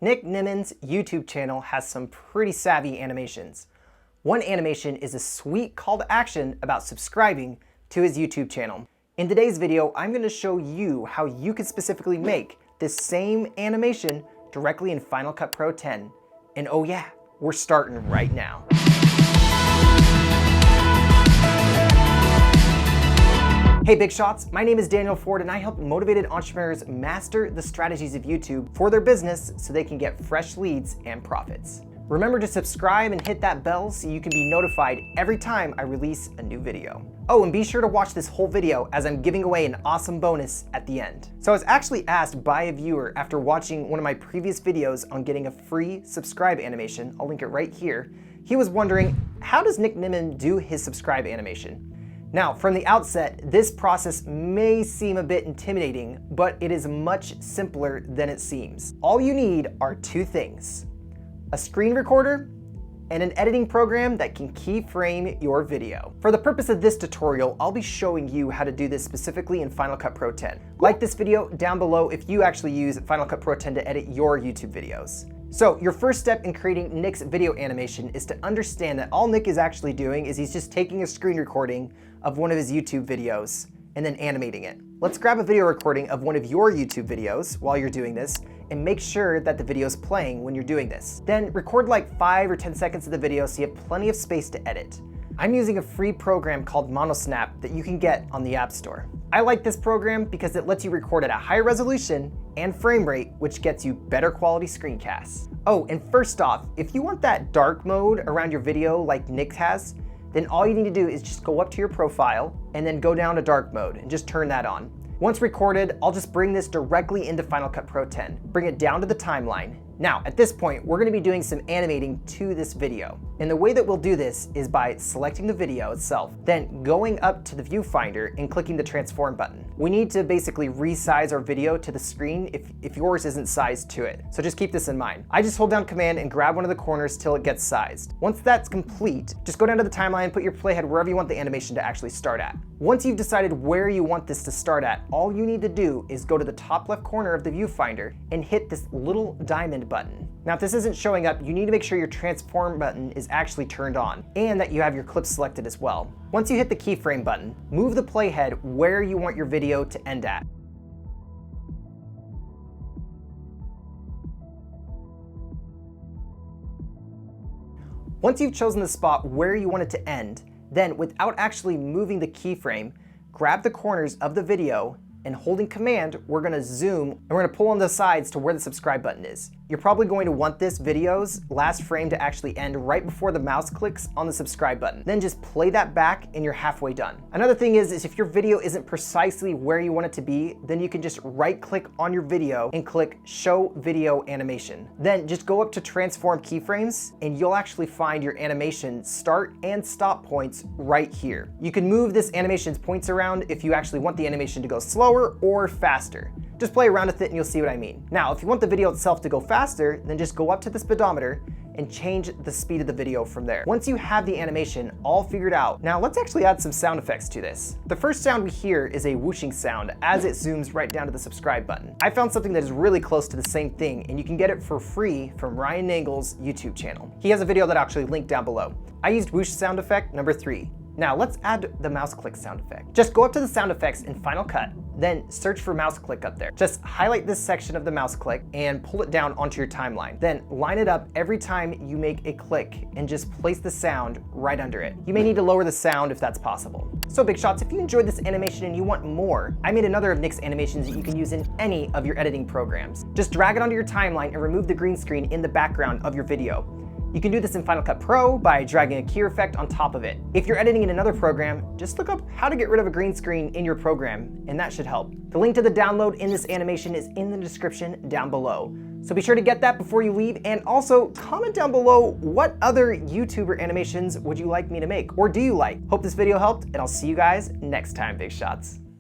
Nick NIMMINS' YouTube channel has some pretty savvy animations. One animation is a sweet call to action about subscribing to his YouTube channel. In today's video, I'm going to show you how you can specifically make this same animation directly in Final Cut Pro 10. And oh yeah, we're starting right now. Hey Big Shots, my name is Daniel Ford and I help motivated entrepreneurs master the strategies of YouTube for their business so they can get fresh leads and profits. Remember to subscribe and hit that bell so you can be notified every time I release a new video. Oh, and be sure to watch this whole video as I'm giving away an awesome bonus at the end. So I was actually asked by a viewer after watching one of my previous videos on getting a free subscribe animation, I'll link it right here. He was wondering, how does Nick NIMMINS do his subscribe animation? Now, from the outset, this process may seem a bit intimidating, but it is much simpler than it seems. All you need are two things: a screen recorder and an editing program that can keyframe your video. For the purpose of this tutorial, I'll be showing you how to do this specifically in Final Cut Pro 10. Like this video down below if you actually use Final Cut Pro 10 to edit your YouTube videos. So your first step in creating Nick's video animation is to understand that all Nick is actually doing is he's just taking a screen recording of one of his YouTube videos and then animating it. Let's grab a video recording of one of your YouTube videos while you're doing this and make sure that the video is playing when you're doing this. Then record like 5 or 10 seconds of the video so you have plenty of space to edit. I'm using a free program called Monosnap that you can get on the App Store. I like this program because it lets you record at a high resolution and frame rate, which gets you better quality screencasts. Oh, and first off, if you want that dark mode around your video like Nick has, then all you need to do is just go up to your profile and then go down to dark mode and just turn that on. Once recorded, I'll just bring this directly into Final Cut Pro 10. Bring it down to the timeline. Now, at this point, we're gonna be doing some animating to this video. And the way that we'll do this is by selecting the video itself, then going up to the viewfinder and clicking the transform button. We need to basically resize our video to the screen if yours isn't sized to it. So just keep this in mind. I just hold down Command and grab one of the corners till it gets sized. Once that's complete, just go down to the timeline and put your playhead wherever you want the animation to actually start at. Once you've decided where you want this to start at, all you need to do is go to the top left corner of the viewfinder and hit this little diamond button. Now, if this isn't showing up, you need to make sure your transform button is actually turned on and that you have your clip selected as well. Once you hit the keyframe button, move the playhead where you want your video to end at. Once you've chosen the spot where you want it to end, then without actually moving the keyframe, grab the corners of the video and holding Command, we're gonna zoom and we're gonna pull on the sides to where the subscribe button is. You're probably going to want this video's last frame to actually end right before the mouse clicks on the subscribe button. Then just play that back and you're halfway done. Another thing is if your video isn't precisely where you want it to be, then you can just right click on your video and click Show Video Animation. Then just go up to Transform Keyframes and you'll actually find your animation start and stop points right here. You can move this animation's points around if you actually want the animation to go slower or faster. Just play around with it and you'll see what I mean. Now, if you want the video itself to go faster, then just go up to the speedometer and change the speed of the video from there. Once you have the animation all figured out, now let's actually add some sound effects to this. The first sound we hear is a whooshing sound as it zooms right down to the subscribe button. I found something that is really close to the same thing and you can get it for free from Ryan Nagle's YouTube channel. He has a video that I'll actually link down below. I used whoosh sound effect number 3. Now let's add the mouse click sound effect. Just go up to the sound effects in Final Cut, then search for mouse click up there. Just highlight this section of the mouse click and pull it down onto your timeline. Then line it up every time you make a click and just place the sound right under it. You may need to lower the sound if that's possible. So Big Shots, if you enjoyed this animation and you want more, I made another of Nick's animations that you can use in any of your editing programs. Just drag it onto your timeline and remove the green screen in the background of your video. You can do this in Final Cut Pro by dragging a key effect on top of it. If you're editing in another program, just look up how to get rid of a green screen in your program, and that should help. The link to the download in this animation is in the description down below. So be sure to get that before you leave, and also comment down below what other YouTuber animations would you like me to make, or do you like? Hope this video helped, and I'll see you guys next time, Big Shots.